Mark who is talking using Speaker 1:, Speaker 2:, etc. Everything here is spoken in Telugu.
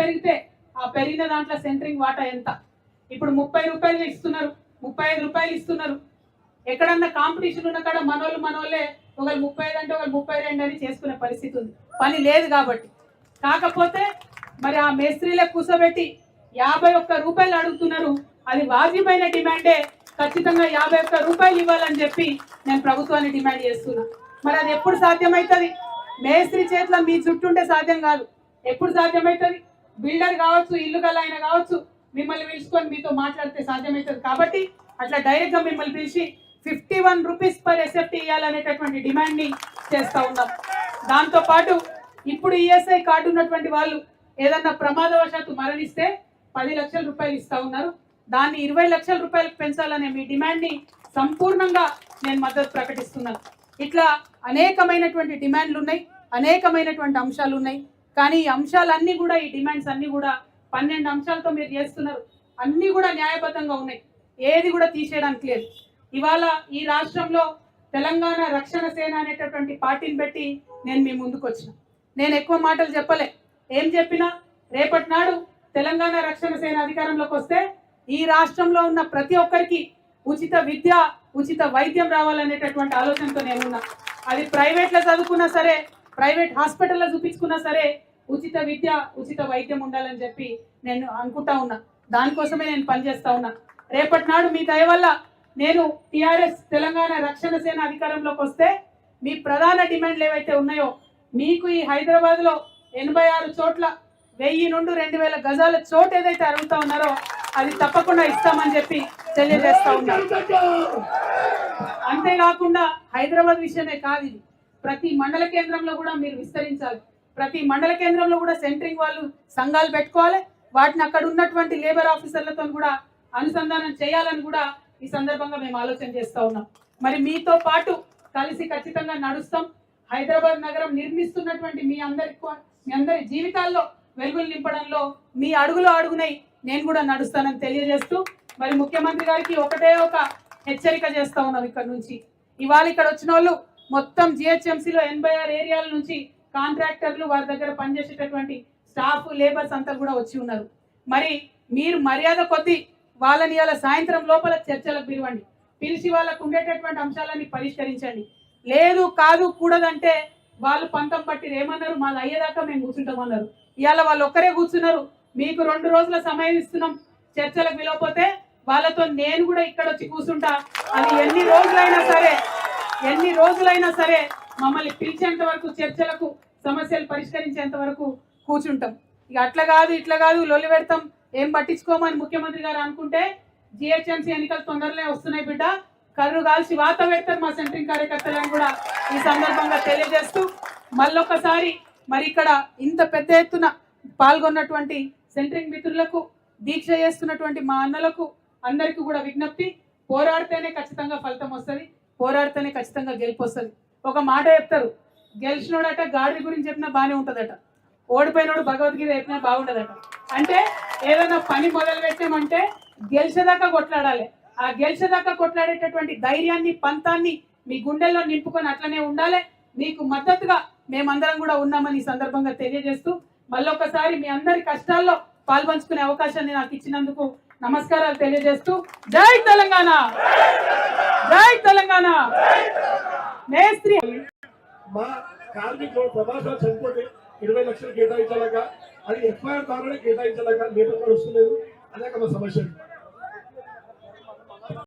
Speaker 1: పెరిగితే ఆ పెరిగిన దాంట్లో సెంటరింగ్ వాటా ఎంత? ఇప్పుడు 30 రూపాయలు ఇస్తున్నారు, 35 రూపాయలు ఇస్తున్నారు. ఎక్కడన్నా కాంపిటీషన్ ఉన్న కాడ మనోళ్ళే ఒకరు 35 అంటే ఒకరు 32 అని చేసుకునే పరిస్థితి ఉంది, పని లేదు కాబట్టి. కాకపోతే మరి ఆ మేస్త్రీలకు కూర్చోబెట్టి 51 రూపాయలు అడుగుతున్నారు. అది వాజిబైన డిమాండే. ఖచ్చితంగా 51 రూపాయలు ఇవ్వాలని చెప్పి నేను ప్రభుత్వాన్ని డిమాండ్ చేస్తున్నా. మరి అది ఎప్పుడు సాధ్యమవుతుంది? మేస్త్రి చేతిలో మీ చుట్టుంటే సాధ్యం కాదు. ఎప్పుడు సాధ్యమవుతుంది? బిల్డర్ కావచ్చు, ఇల్లు గల ఆయన కావచ్చు, మిమ్మల్ని పిలుచుకొని మీతో మాట్లాడితే సాధ్యమవుతుంది. కాబట్టి అట్లా డైరెక్ట్గా మిమ్మల్ని పిలిచి 51 రూపీస్ పర్ ఎస్ఎఫ్టీ ఇవ్వాలనేటటువంటి డిమాండ్ని చేస్తూ ఉన్నాం. దాంతోపాటు ఇప్పుడు ఈఎస్ఐ కార్డు ఉన్నటువంటి వాళ్ళు ఏదన్నా ప్రమాదవశాత్తు మరణిస్తే 10 లక్షల రూపాయలు ఇస్తూ ఉన్నారు. దాన్ని 20 లక్షల రూపాయలకు పెంచాలనే మీ డిమాండ్ని సంపూర్ణంగా నేను మద్దతు ప్రకటిస్తున్నాను. ఇట్లా అనేకమైనటువంటి డిమాండ్లు ఉన్నాయి, అనేకమైనటువంటి అంశాలు ఉన్నాయి. కానీ ఈ అంశాలన్నీ కూడా, ఈ డిమాండ్స్ అన్నీ కూడా 12 అంశాలతో మీరు చేస్తున్నారు. అన్నీ కూడా న్యాయబద్ధంగా ఉన్నాయి, ఏది కూడా తీసేయడానికి లేదు. ఇవాళ ఈ రాష్ట్రంలో తెలంగాణ రక్షణ సేన అనేటటువంటి పార్టీని పెట్టి నేను మీ ముందుకు వచ్చిన. నేను ఎక్కువ మాటలు చెప్పలే. ఏం చెప్పినా రేపటి నాడు తెలంగాణ రక్షణ సేన అధికారంలోకి వస్తే ఈ రాష్ట్రంలో ఉన్న ప్రతి ఒక్కరికి ఉచిత విద్య, ఉచిత వైద్యం రావాలనేటటువంటి ఆలోచనతో నేనున్నా. అది ప్రైవేట్లో చదువుకున్నా సరే, ప్రైవేట్ హాస్పిటల్లో చూపించుకున్నా సరే ఉచిత విద్య, ఉచిత వైద్యం ఉండాలని చెప్పి నేను అనుకుంటా ఉన్నా. దానికోసమే నేను పనిచేస్తా ఉన్నా. రేపటి నాడు మీ దయ వల్ల నేను టిఆర్ఎస్ తెలంగాణ రక్షణ సేన అధికారంలోకి వస్తే మీ ప్రధాన డిమాండ్లు ఏవైతే ఉన్నాయో, మీకు ఈ హైదరాబాద్లో 86 చోట్ల 1000 నుండి 2000 గజాల చోటు ఏదైతే అడుగుతా ఉన్నారో అది తప్పకుండా ఇస్తామని చెప్పి తెలియజేస్తా ఉన్నారు. అంతేకాకుండా హైదరాబాద్ విషయమే కాదు, ఇది ప్రతి మండల కేంద్రంలో కూడా మీరు విస్తరించాలి. ప్రతి మండల కేంద్రంలో కూడా సెంటరింగ్ వాళ్ళు సంఘాలు పెట్టుకోవాలి. వాటిని అక్కడ ఉన్నటువంటి లేబర్ ఆఫీసర్లతో కూడా అనుసంధానం చేయాలని కూడా ఈ సందర్భంగా మేము ఆలోచన చేస్తూ ఉన్నాం. మరి మీతో పాటు కలిసి ఖచ్చితంగా నడుస్తాం. హైదరాబాద్ నగరం నిర్మిస్తున్నటువంటి మీ అందరి జీవితాల్లో వెలుగులు నింపడంలో మీ అడుగులో అడుగునై నేను కూడా నడుస్తానని తెలియజేస్తూ, మరి ముఖ్యమంత్రి గారికి ఒకటే ఒక హెచ్చరిక చేస్తా ఉన్నాం. ఇక్కడ నుంచి ఇవాళ ఇక్కడ వచ్చిన వాళ్ళు మొత్తం జిహెచ్ఎంసీలో 86 ఏరియాల నుంచి కాంట్రాక్టర్లు, వారి దగ్గర పనిచేసేటటువంటి స్టాఫ్, లేబర్స్ అంతా కూడా వచ్చి ఉన్నారు. మరి మీరు మర్యాద కొద్దీ వాళ్ళని ఇలా సాయంత్రం లోపల చర్చలకు పిలవండి. పిలిచి వాళ్ళకు ఉండేటటువంటి అంశాలన్నీ పరిష్కరించండి. లేదు కాదు కూడదంటే వాళ్ళు పంతం పట్టి ఏమన్నారు, మాది అయ్యేదాకా మేము కూర్చుంటామన్నారు. ఇవాళ వాళ్ళు ఒక్కరే కూర్చున్నారు. మీకు 2 రోజుల సమయం ఇస్తున్నాం. చర్చలకు పిలవకపోతే వాళ్ళతో నేను కూడా ఇక్కడ వచ్చి కూర్చుంటా. అది ఎన్ని రోజులైనా సరే మమ్మల్ని పిలిచేంత వరకు, చర్చలకు సమస్యలు పరిష్కరించేంత వరకు కూర్చుంటాం. ఇక అట్లా కాదు ఇట్లా కాదు లొల్లి పెడతాం, ఏం పట్టించుకోమని ముఖ్యమంత్రి గారు అనుకుంటే జిహెచ్ఎంసీ ఎన్నికలు తొందరలో వస్తున్నాయి బిడ్డ, కర్రు కాల్చి వాత పెడతారు మా సెంట్రింగ్ కార్యకర్తలను కూడా ఈ సందర్భంగా తెలియజేస్తూ, మళ్ళొకసారి మరి ఇక్కడ ఇంత పెద్ద ఎత్తున పాల్గొన్నటువంటి సెంట్రింగ్ మిత్రులకు, దీక్ష చేస్తున్నటువంటి మా అన్నలకు అందరికీ కూడా విజ్ఞప్తి, పోరాడితేనే ఖచ్చితంగా ఫలితం వస్తుంది, పోరాడితేనే ఖచ్చితంగా గెలుపు వస్తుంది. ఒక మాట చెప్తారు, గెలిచినోడట గాడి గురించి చెప్పినా బాగానే ఉంటుందట, ఓడిపోయినోడు భగవద్గీత చెప్పినా బాగుంటుందట. అంటే ఏదైనా పని మొదలు పెట్టామంటే గెలిచేదాకా కొట్లాడాలి. ఆ గెలిచేదాకా కొట్లాడేటటువంటి ధైర్యాన్ని, పంతాన్ని మీ గుండెల్లో నింపుకొని అట్లనే ఉండాలి. మీకు మద్దతుగా మేమందరం కూడా ఉన్నామని ఈ సందర్భంగా తెలియజేస్తూ, మళ్ళొకసారి మీ అందరి కష్టాల్లో పాల్పంచుకునే అవకాశాన్ని నాకు ఇచ్చినందుకు నమస్కారాలు తెలియజేస్తూ, జై తెలంగాణ, జై తెలంగాణ. మేస్త్రి
Speaker 2: మా కార్మికులు ప్రమాదాలు చనిపోతే 20 లక్షలు కేటాయించలేక, అది ఎఫ్ఐఆర్ ద్వారానే కేటాయించలేక లేబర్ వస్తలేదు, అనేక సమస్యలు.